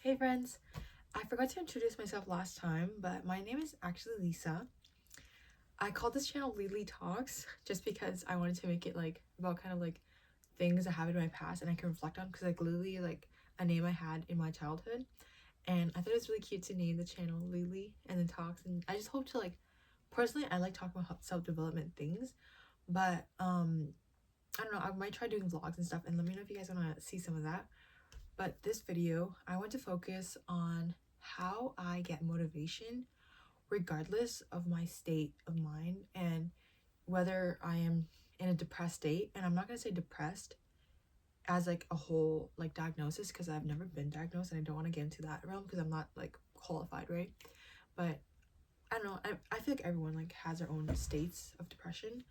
Hey friends, I forgot to introduce myself last time, but my name is actually Lisa. I called this channel Lily Talks just because I wanted to make it like about kind of like things that happened in my past and I can reflect on, because like Lily is like a name I had in my childhood, and I thought it was really cute to name the channel Lily and then Talks. And I just hope to like, personally I like talking about self-development things, but I don't know, I might try doing vlogs and stuff, and let me know if you guys want to see some of that. But this video, I want to focus on how I get motivation regardless of my state of mind and whether I am in a depressed state. And I'm not going to say depressed as like a whole like diagnosis, because I've never been diagnosed and I don't want to get into that realm because I'm not like qualified, right? But I don't know, I feel like everyone like has their own states of depression.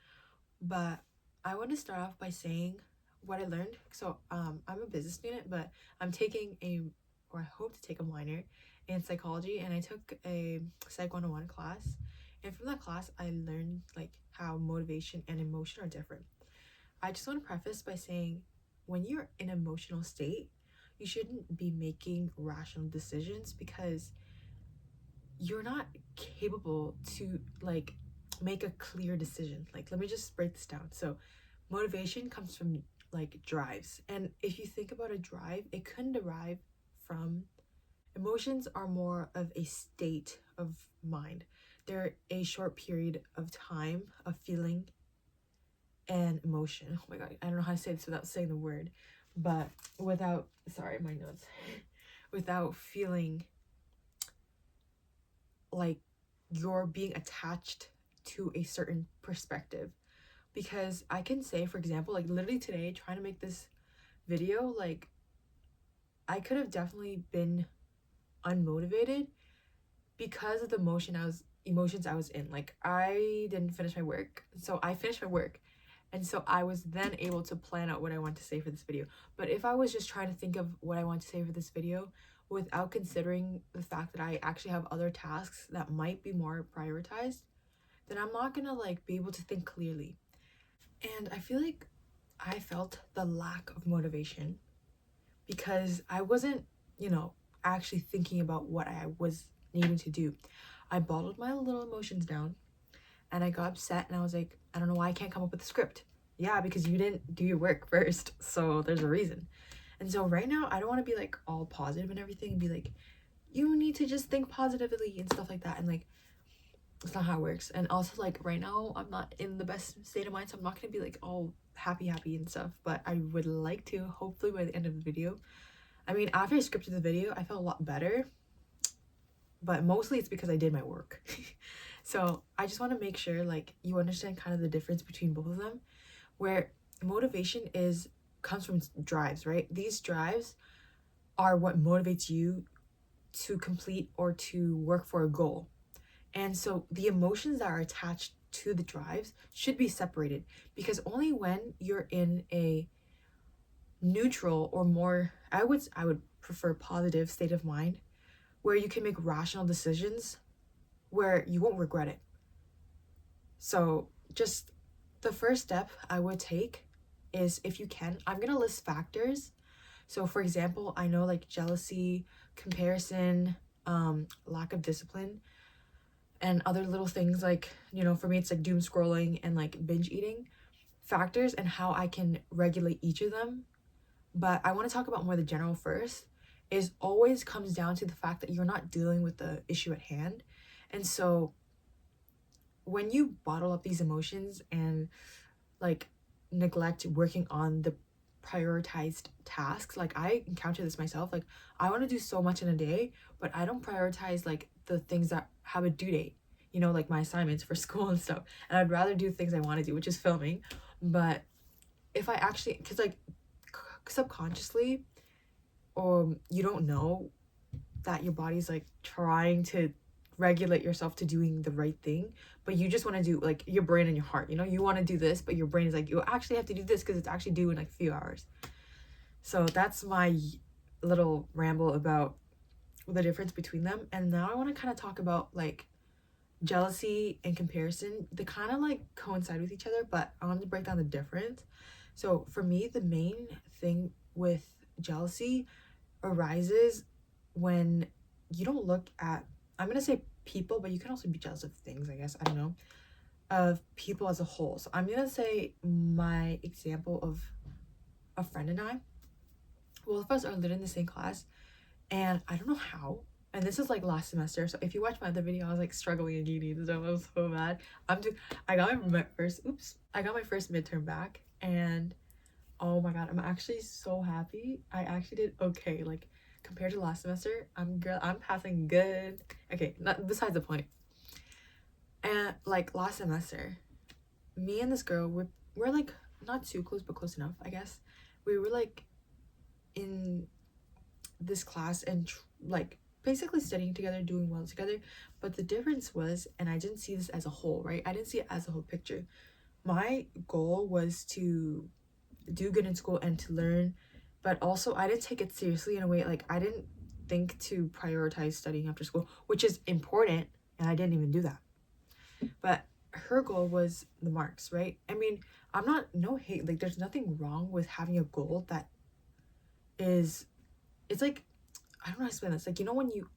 But I want to start off by saying what I learned. So I'm a business student, but I'm taking or I hope to take a minor in psychology, and I took a Psych 101 class. And from that class, I learned like how motivation and emotion are different. I just want to preface by saying when you're in an emotional state, you shouldn't be making rational decisions because you're not capable to like make a clear decision. Like, let me just break this down. So motivation comes from like drives, and if you think about a drive, it couldn't derive from emotions. Are more of a state of mind. They're a short period of time of feeling and emotion. Oh my god, I don't know how to say this without saying the word, but without, sorry, my notes, without feeling like you're being attached to a certain perspective. Because I can say, for example, like literally today trying to make this video, like I could have definitely been unmotivated because of the emotions I was in. Like I didn't finish my work, so I finished my work, and so I was then able to plan out what I want to say for this video. But if I was just trying to think of what I want to say for this video without considering the fact that I actually have other tasks that might be more prioritized, then I'm not gonna like be able to think clearly. And I feel like I felt the lack of motivation because I wasn't, you know, actually thinking about what I was needing to do. I bottled my little emotions down and I got upset and I was like, I don't know why I can't come up with a script. Yeah, because you didn't do your work first, so there's a reason. And so right now, I don't want to be like all positive and everything and be like, you need to just think positively and stuff like that. And like, it's not how it works. And also like right now I'm not in the best state of mind, so I'm not gonna be like all happy and stuff, but I would like to, hopefully by the end of the video. I mean, after I scripted the video I felt a lot better, but mostly it's because I did my work. So I just want to make sure like you understand kind of the difference between both of them, where motivation comes from drives, right? These drives are what motivates you to complete or to work for a goal. And so the emotions that are attached to the drives should be separated, because only when you're in a neutral or more, I would prefer positive state of mind, where you can make rational decisions where you won't regret it. So just the first step I would take is, if you can, I'm going to list factors. So for example, I know like jealousy, comparison, lack of discipline, and other little things like, you know, for me it's like doom scrolling and like binge eating factors, and how I can regulate each of them. But I want to talk about more the general first. Is always comes down to the fact that you're not dealing with the issue at hand. And so when you bottle up these emotions and like neglect working on the prioritized tasks, like I encounter this myself, like I want to do so much in a day, but I don't prioritize like the things that have a due date, you know, like my assignments for school and stuff. And I'd rather do things I want to do, which is filming. But if I actually, because like subconsciously, or you don't know that your body's like trying to regulate yourself to doing the right thing, but you just want to do, like, your brain and your heart, you know, you want to do this, but your brain is like, you actually have to do this because it's actually due in like a few hours. So that's my little ramble about the difference between them. And now I want to kind of talk about like jealousy and comparison. They kind of like coincide with each other, but I want to break down the difference. So for me, the main thing with jealousy arises when you don't look at, I'm gonna say people, but you can also be jealous of things, I guess, I don't know, of people as a whole. So I'm gonna say my example of a friend and I, both of us are literally in the same class, and I don't know how, and this is like last semester, so if you watch my other video, I was like struggling in uni, so it was so bad. I got I got my first midterm back, and oh my god, I'm actually so happy. I actually did okay, like compared to last semester. I'm passing good. Okay, not besides the point. And like last semester, me and this girl, we're like not too close, but close enough, I guess. We were like in this class and like basically studying together, doing well together. But the difference was, and I didn't see this as a whole, right? I didn't see it as a whole picture. My goal was to do good in school and to learn, but also I didn't take it seriously in a way, like I didn't think to prioritize studying after school, which is important, and I didn't even do that. But her goal was the marks, right? I mean, I'm not, no hate, like there's nothing wrong with having a goal that is, it's like, I don't know how to explain this. Like, you know, when you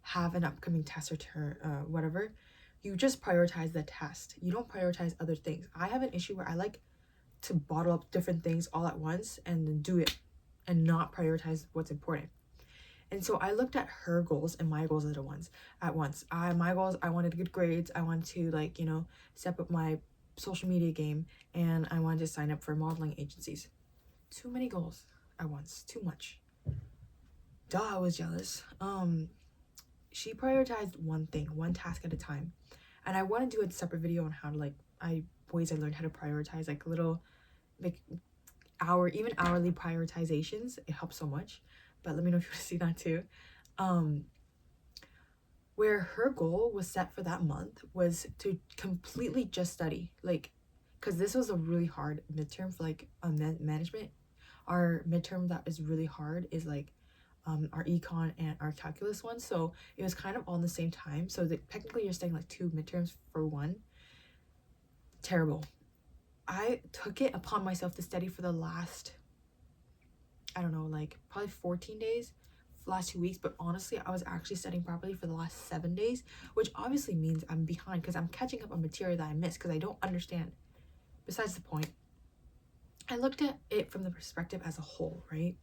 have an upcoming test or whatever, you just prioritize the test. You don't prioritize other things. I have an issue where I like to bottle up different things all at once and then do it and not prioritize what's important. And so I looked at her goals and my goals at once. My goals, I wanted good grades. I wanted to, like, you know, step up my social media game, and I wanted to sign up for modeling agencies. Too many goals at once. Too much. Duh, I was jealous. She prioritized one thing, one task at a time. And I want to do a separate video on how to, like, ways I learned how to prioritize, like little, like even hourly prioritizations. It helps so much. But let me know if you want to see that too. Where her goal was set for that month was to completely just study, like, because this was a really hard midterm for like a management. Our midterm that is really hard is like our econ and our calculus one, so it was kind of all in the same time, so technically you're studying like 2 midterms for one. Terrible. I took it upon myself to study for the last, I don't know, like probably 14 days, last 2 weeks, but honestly I was actually studying properly for the last 7 days, which obviously means I'm behind because I'm catching up on material that I missed because I don't understand. Besides the point, I looked at it from the perspective as a whole, right?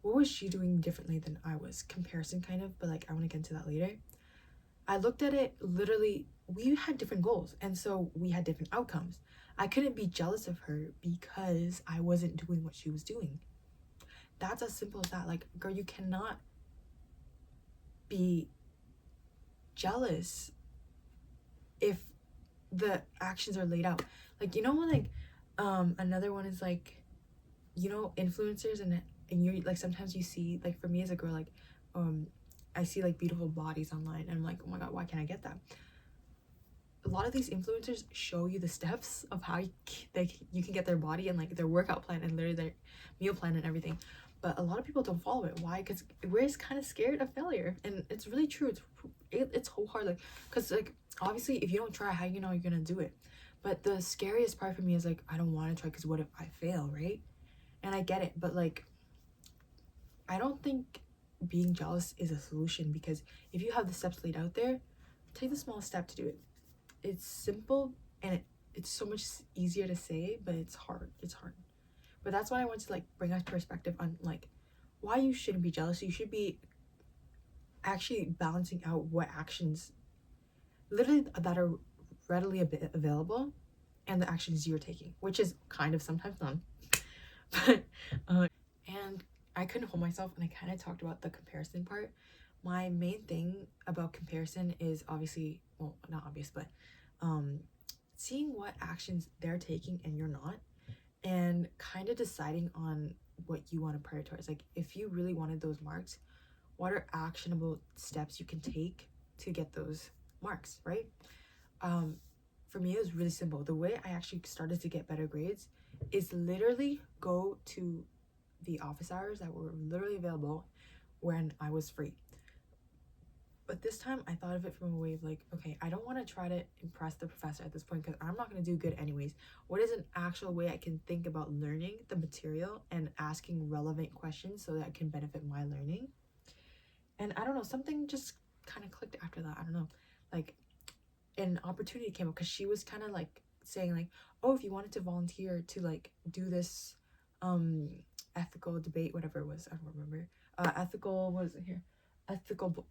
What was she doing differently than I was? Comparison kind of, but like I want to get into that later. I looked at it literally, we had different goals, and so we had different outcomes. I couldn't be jealous of her because I wasn't doing what she was doing. That's as simple as that. Like, girl, you cannot be jealous if the actions are laid out. Like, you know, like another one is like, you know, influencers, and you're like, sometimes you see, like, for me as a girl, like I see like beautiful bodies online and I'm like, oh my god, why can't I get that? A lot of these influencers show you the steps of how you can get their body and like their workout plan and literally their meal plan and everything, but a lot of people don't follow it. Why? Because we're just kind of scared of failure, and it's really true. It's so hard, like, because like obviously if you don't try, how you know you're gonna do it? But the scariest part for me is like, I don't want to try because what if I fail, right? And I get it, but like I don't think being jealous is a solution, because if you have the steps laid out there, take the small step to do it. It's simple, and it's so much easier to say, but it's hard. But that's why I want to like bring a perspective on like why you shouldn't be jealous. You should be actually balancing out what actions literally that are readily available and the actions you're taking, which is kind of sometimes none. But and I couldn't hold myself, and I kind of talked about the comparison part. My main thing about comparison is obviously, well, not obvious, but seeing what actions they're taking and you're not, and kind of deciding on what you want to prioritize. Like, if you really wanted those marks, what are actionable steps you can take to get those marks, right? For me, it was really simple. The way I actually started to get better grades is literally go to the office hours that were literally available when I was free. But this time I thought of it from a way of like, okay, I don't want to try to impress the professor at this point because I'm not going to do good anyways. What is an actual way I can think about learning the material and asking relevant questions so that it can benefit my learning? And I don't know, something just kind of clicked after that. I don't know, like an opportunity came up because she was kind of like saying like, oh, if you wanted to volunteer to like do this ethical debate, whatever it was, I don't remember, ethical, what is it here,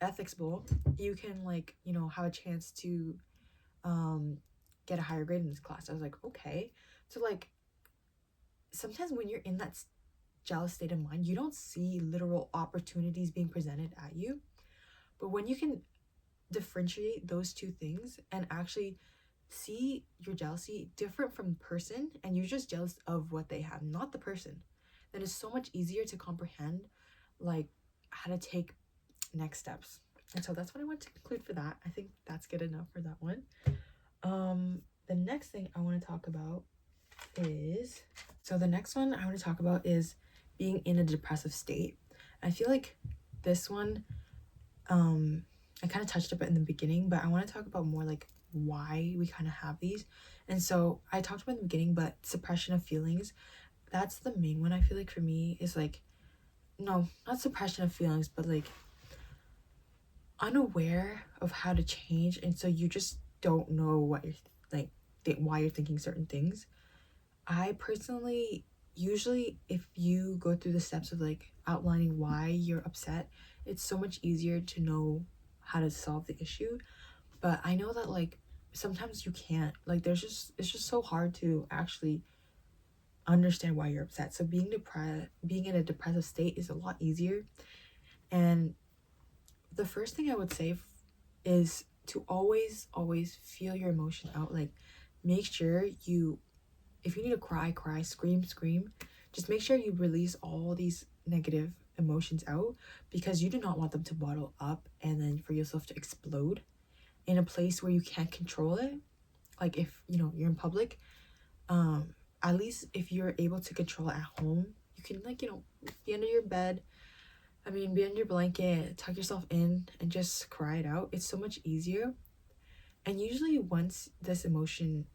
ethics bowl, you can like, you know, have a chance to get a higher grade in this class. I was like, okay. So like sometimes when you're in that jealous state of mind, you don't see literal opportunities being presented at you. But when you can differentiate those two things and actually see your jealousy different from the person, and you're just jealous of what they have, not the person, then it's so much easier to comprehend like how to take next steps. And so that's what I want to conclude for that. I think that's good enough for that one. The next thing I want to talk about is, so the next one I want to talk about is being in a depressive state. I feel like this one, I kind of touched up it in the beginning, but I want to talk about more like why we kind of have these. And so I talked about in the beginning, but suppression of feelings, that's the main one. I feel like for me is like, no, not suppression of feelings, but like unaware of how to change. And so you just don't know what you're like, why you're thinking certain things. I personally, usually if you go through the steps of like outlining why you're upset, it's so much easier to know how to solve the issue. But I know that like sometimes you can't, like it's just so hard to actually understand why you're upset. So being in a depressive state is a lot easier. And the first thing I would say is to always feel your emotion out. Like make sure you, if you need to cry, scream, just make sure you release all these negative emotions out, because you do not want them to bottle up and then for yourself to explode in a place where you can't control it. Like if you know you're in public, at least if you're able to control it at home, you can like, you know, be under your bed, be under your blanket, tuck yourself in and just cry it out. It's so much easier. And usually once this emotion,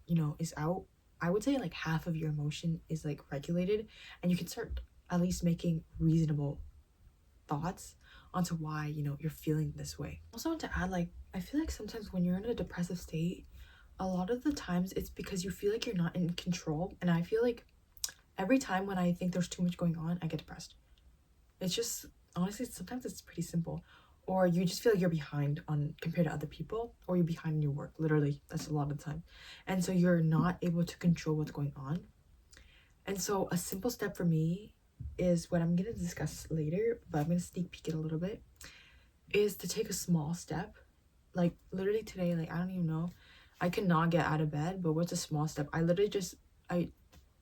you know, is out, I would say like half of your emotion is like regulated, and you can start at least making reasonable thoughts onto why, you know, you're feeling this way. Also want to add, like, I feel like sometimes when you're in a depressive state, a lot of the times it's because you feel like you're not in control. And I feel like every time when I think there's too much going on, I get depressed. It's just, honestly, sometimes it's pretty simple. Or you just feel like you're behind on compared to other people, or you're behind in your work. Literally, that's a lot of the time. And so you're not able to control what's going on. And so a simple step for me is what I'm going to discuss later, but I'm going to sneak peek it a little bit, is to take a small step. Like literally today, like I don't even know, I cannot get out of bed, but what's a small step? I literally just, all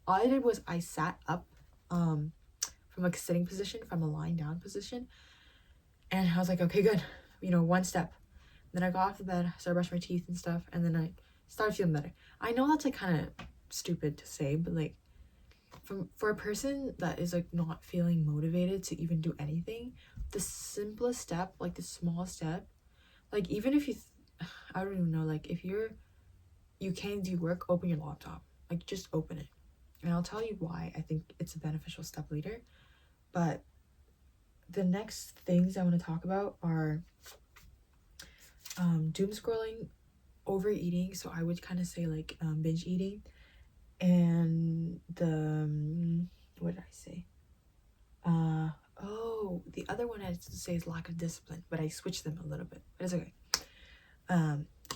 I did was I sat up from like a sitting position, from a lying down position, and I was like, okay, good, you know, one step. Then I got off the bed, started brushing my teeth and stuff, and then I started feeling better. I know that's like kind of stupid to say, but like for a person that is like not feeling motivated to even do anything, the simplest step, like the smallest step, like even if you I don't even know, like if you can't do work, open your laptop, like just open it. And I'll tell you why I think it's a beneficial step later. But the next things I want to talk about are doom scrolling, overeating. So I would kind of say like binge eating, and the what did I say? Oh, the other one I had to say is lack of discipline, but I switched them a little bit. But it's okay.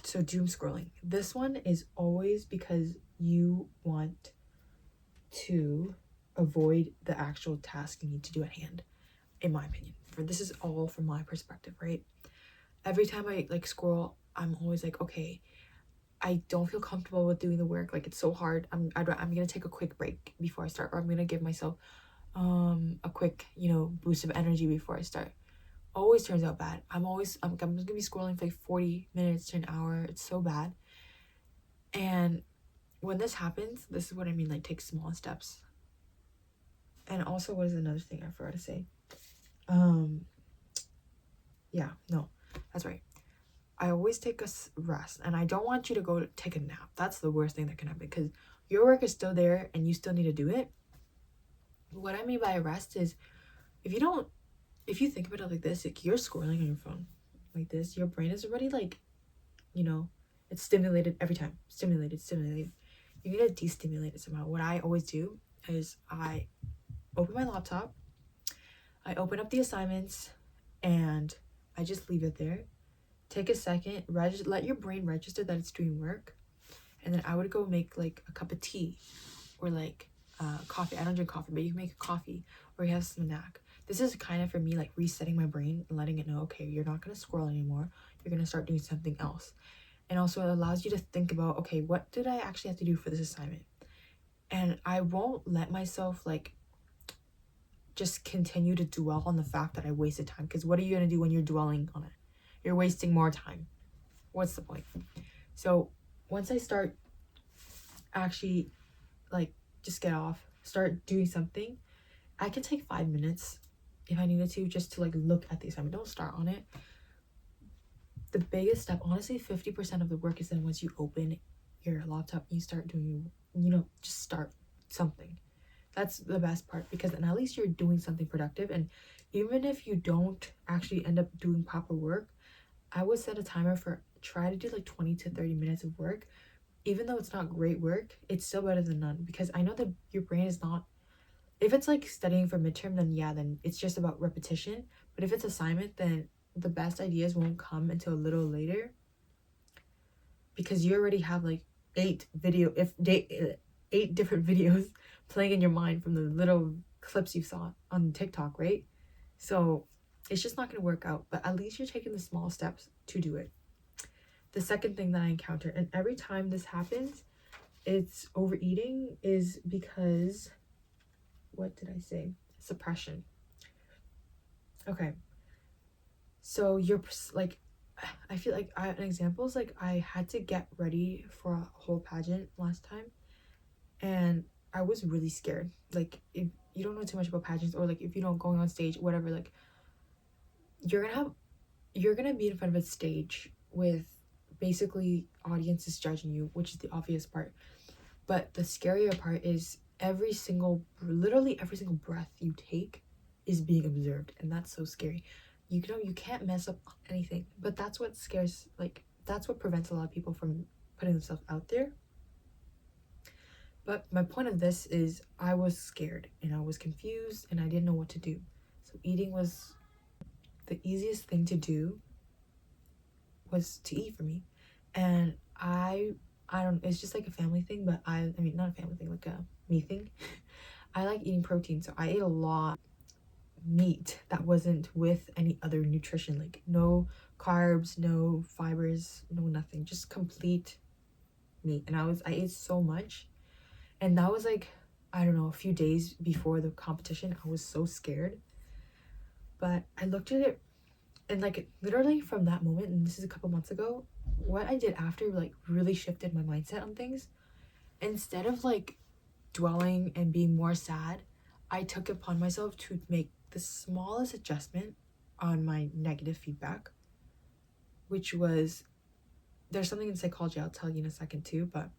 So doom scrolling. This one is always because you want to avoid the actual task you need to do at hand, in my opinion. For this is all from my perspective, right? Every time I like scroll, I'm always like, okay, I don't feel comfortable with doing the work. Like it's so hard. I'm gonna take a quick break before I start, or I'm gonna give myself a quick, you know, boost of energy before I start. Always turns out bad. I'm gonna be scrolling for like 40 minutes to an hour. It's so bad. And when this happens, this is what I mean, like take small steps. And also, what is another thing I forgot to say? Yeah, no, that's right. I always take a rest, and I don't want you to go take a nap. That's the worst thing that can happen, because your work is still there and you still need to do it. What I mean by a rest is if if you think about it like this, like you're scrolling on your phone like this, your brain is already like, you know, it's stimulated every time. Stimulated. You need to destimulate it somehow. What I always do is I open my laptop, I open up the assignments, and I just leave it there. Take a second, let your brain register that it's doing work, and then I would go make like a cup of tea or like coffee. I don't drink coffee, but you can make a coffee or you have some snack. This is kind of for me like resetting my brain and letting it know, okay, you're not going to scroll anymore. You're going to start doing something else. And also it allows you to think about, okay, what did I actually have to do for this assignment? And I won't let myself like just continue to dwell on the fact that I wasted time, because what are you going to do when you're dwelling on it? You're wasting more time. What's the point? So once I start actually like just get off, start doing something, I can take 5 minutes if I needed to, just to like look at the assignment. Don't start on it. The biggest step, honestly, 50% of the work is then once you open your laptop, you start doing, just start something. That's the best part, because then at least you're doing something productive. And even if you don't actually end up doing proper work, I would set a timer for try to do like 20 to 30 minutes of work. Even though it's not great work, it's still better than none, because I know that your brain is not, if it's like studying for midterm, then it's just about repetition. But if it's assignment, then the best ideas won't come until a little later, because you already have like 8 different videos playing in your mind from the little clips you saw on TikTok, right? So it's just not going to work out, but at least you're taking the small steps to do it. The second thing that I encounter, and every time this happens, it's overeating, is because, what did I say? Suppression. Okay. So you're like, I feel like an example is like I had to get ready for a whole pageant last time, and I was really scared. Like, if you don't know too much about pageants, or like if you don't going on stage, whatever, like you're gonna be in front of a stage with basically audiences judging you, which is the obvious part. But the scarier part is literally every single breath you take is being observed, and that's so scary. You can't mess up anything, but that's what scares, like that's what prevents a lot of people from putting themselves out there. But my point of this is I was scared and I was confused and I didn't know what to do. So eating was the easiest thing to do, was to eat for me. And I don't, it's just like a family thing, but I mean not a family thing, like a me thing. I like eating protein, so I ate a lot meat that wasn't with any other nutrition, like no carbs, no fibers, no nothing, just complete meat. And I ate so much, and that was like, I don't know, a few days before the competition. I was so scared, but I looked at it, and like literally from that moment, and this is a couple months ago, what I did after like really shifted my mindset on things. Instead of like dwelling and being more sad, I took upon myself to make the smallest adjustment on my negative feedback, which was, there's something in psychology I'll tell you in a second too, but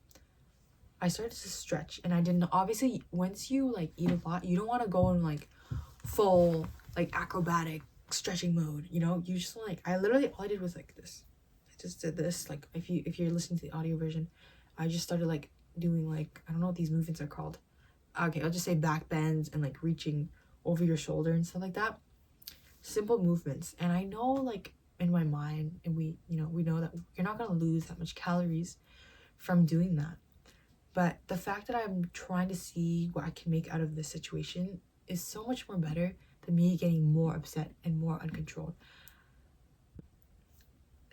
I started to stretch. And I didn't, obviously once you like eat a lot, you don't want to go in like full like acrobatic stretching mode, you just like, all I did was like this. I just did this, like if you're listening to the audio version, I just started like doing like, I don't know what these movements are called. Okay, I'll just say back bends and like reaching over your shoulder and stuff like that. Simple movements. And I know like in my mind, and we know that you're not gonna lose that much calories from doing that. But the fact that I'm trying to see what I can make out of this situation is so much more better than me getting more upset and more uncontrolled.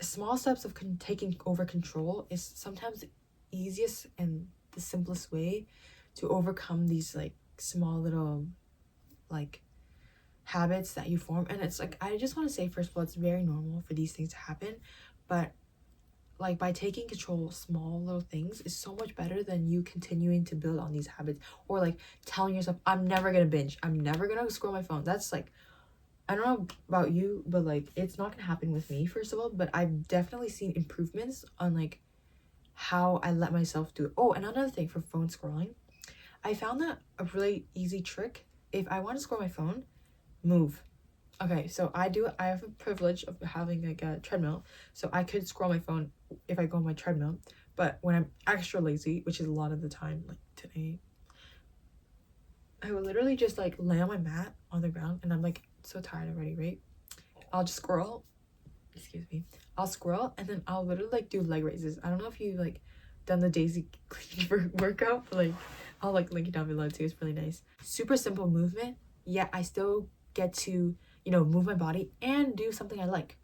Small steps of taking over control is sometimes the easiest and the simplest way to overcome these like small little like habits that you form. And it's like, I just want to say, first of all, it's very normal for these things to happen, but like by taking control of small little things is so much better than you continuing to build on these habits, or like telling yourself, I'm never gonna binge, I'm never gonna scroll my phone. That's like, I don't know about you, but like it's not gonna happen with me, first of all. But I've definitely seen improvements on like how I let myself do it. Oh, and another thing for phone scrolling, I found that a really easy trick. If I want to scroll my phone, move. Okay, so I have a privilege of having like a treadmill, so I could scroll my phone if I go on my treadmill. But when I'm extra lazy, which is a lot of the time, like today, I will literally just like lay on my mat on the ground, and I'm like so tired already, right? I'll just scroll, excuse me, I'll scroll, and then I'll literally like do leg raises. I don't know if you like done the Daisy Cleaver workout, but like I'll like link it down below too. It's really nice. Super simple movement, yet I still get to, you know, move my body and do something I like.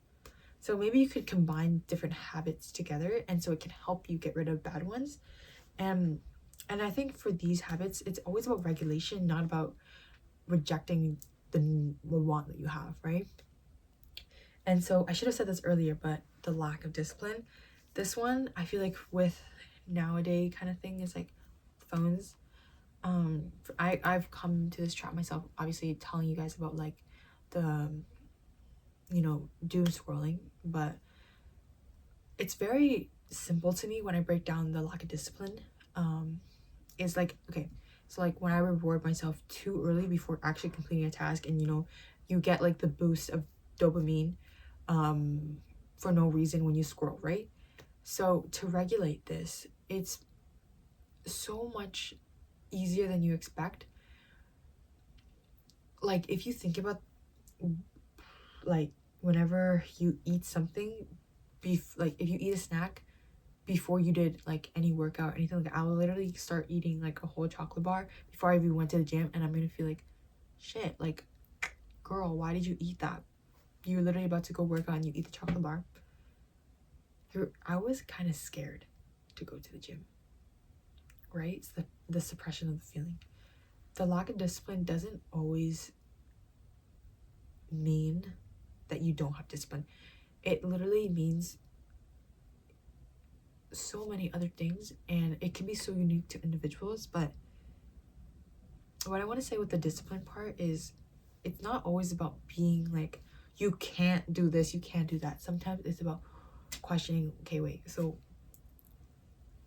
So maybe you could combine different habits together, and so it can help you get rid of bad ones. And I think for these habits, it's always about regulation, not about rejecting the want that you have, right? And so I should have said this earlier, but the lack of discipline, this one I feel like with nowadays kind of thing is like phones. I've come to this trap myself, obviously telling you guys about like the, you know, doom scrolling, but it's very simple to me when I break down the lack of discipline. It's like, okay, so like when I reward myself too early before actually completing a task, and you know, you get like the boost of dopamine for no reason when you scroll, right? So to regulate this, it's so much easier than you expect. Like if you think about like whenever you eat something, like if you eat a snack before you did like any workout or anything, like I will literally start eating like a whole chocolate bar before I even went to the gym, and I'm gonna feel like shit, like girl, why did you eat that? You're literally about to go work out and you eat the chocolate bar. I was kind of scared to go to the gym, right? It's the suppression of the feeling. The lack of discipline doesn't always mean that you don't have discipline. It literally means so many other things, and it can be so unique to individuals. But what I want to say with the discipline part is it's not always about being like, you can't do this, you can't do that. Sometimes it's about questioning, okay, wait, so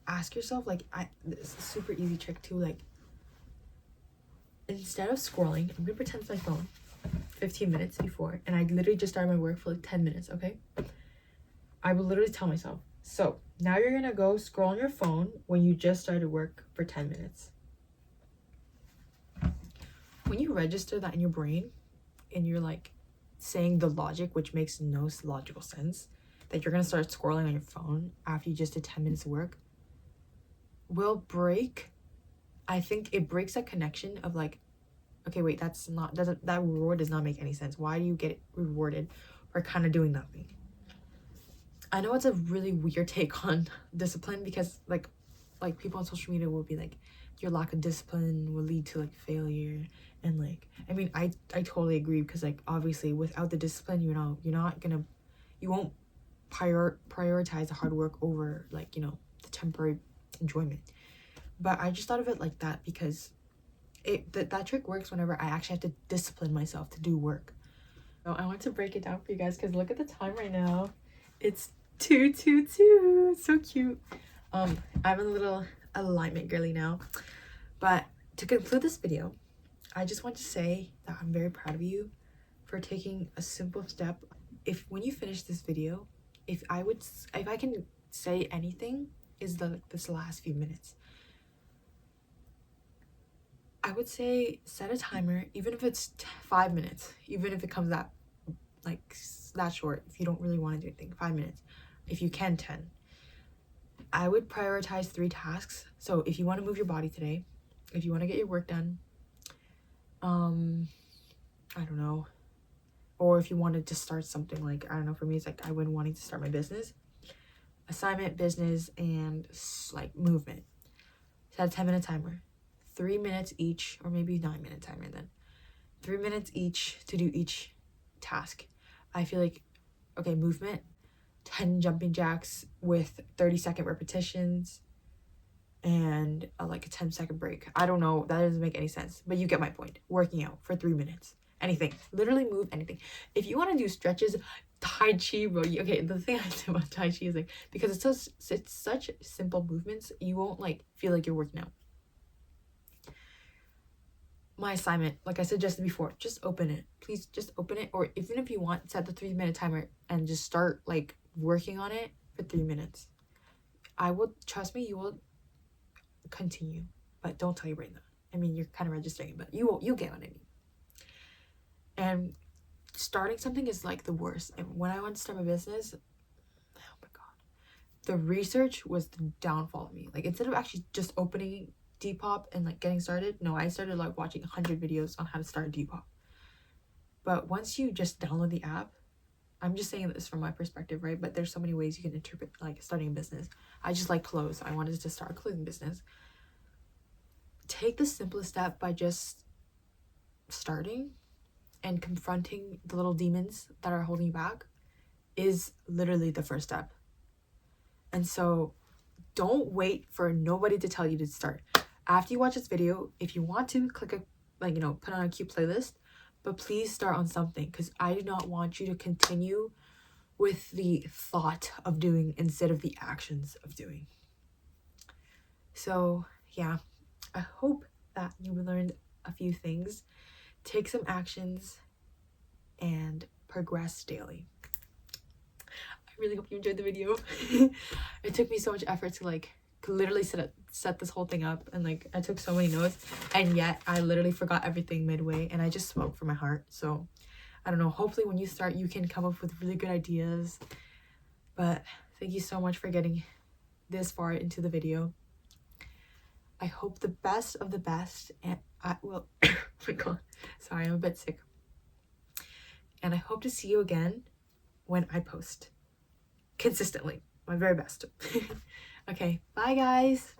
ask yourself, like, this is a super easy trick too, like, instead of scrolling, I'm gonna pretend it's my phone 15 minutes before, and I literally just started my work for like 10 minutes, okay? I will literally tell myself, so now you're gonna go scroll on your phone when you just started work for 10 minutes. When you register that in your brain and you're like saying the logic, which makes no logical sense, that you're gonna start scrolling on your phone after you just did 10 minutes of work, will break, I think it breaks that connection of like, okay, wait, that reward does not make any sense. Why do you get rewarded for kind of doing nothing? I know it's a really weird take on discipline, because like people on social media will be like, your lack of discipline will lead to like failure, and like, I mean, I totally agree, because like obviously without the discipline, you won't prioritize the hard work over like, you know, the temporary enjoyment. But I just thought of it like that because that trick works whenever I actually have to discipline myself to do work. So I want to break it down for you guys, because look at the time right now. It's 2:22. So cute. I'm a little alignment girly now. But to conclude this video, I just want to say that I'm very proud of you for taking a simple step. If when you finish this video, if I can say anything, is this last few minutes, I would say set a timer, even if it's 5 minutes, even if it comes that like that short, if you don't really want to do anything, 5 minutes, if you can 10. I would prioritize 3 tasks. So if you want to move your body today, if you want to get your work done, I don't know, or if you wanted to start something, like, I don't know, for me it's like I would wanting to start my business, assignment, business, and like movement. Set a 10-minute timer, 3 minutes each, or maybe 9-minute timer then. 3 minutes each to do each task. I feel like, okay, movement, 10 jumping jacks with 30-second repetitions and like a 10-second break. I don't know, that doesn't make any sense, but you get my point. Working out for 3 minutes. Anything, literally move anything. If you want to do stretches, Tai Chi, bro. Okay, the thing I say about Tai Chi is like, because it's such simple movements, you won't like feel like you're working out. my assignment, like I suggested before, just open it. Please just open it. Or even if you want, set the 3-minute timer and just start like working on it for 3 minutes. I will, trust me, you will continue, but don't tell you right now. I mean, you're kind of registering, but you'll get what I mean. And starting something is like the worst. And when I went to start my business, oh my god, the research was the downfall of me. Like, instead of actually just opening Depop and like getting started, no, I started like watching 100 videos on how to start Depop. But once you just download the app, I'm just saying this from my perspective, right? But there's so many ways you can interpret like starting a business. I just like clothes. I wanted to start a clothing business. Take the simplest step by just starting and confronting the little demons that are holding you back is literally the first step. And so don't wait for nobody to tell you to start. After you watch this video, if you want to, click a, like, you know, put on a cute playlist, but please start on something, because I do not want you to continue with the thought of doing instead of the actions of doing. So yeah, I hope that you learned a few things, take some actions, and progress daily. I really hope you enjoyed the video. It took me so much effort to like literally set this whole thing up, and like I took so many notes, and yet I literally forgot everything midway, and I just spoke from my heart. So I don't know, hopefully when you start you can come up with really good ideas. But thank you so much for getting this far into the video. I hope the best of the best, and I will oh my god, sorry, I'm a bit sick. And I hope to see you again when I post consistently, my very best. Okay, bye guys.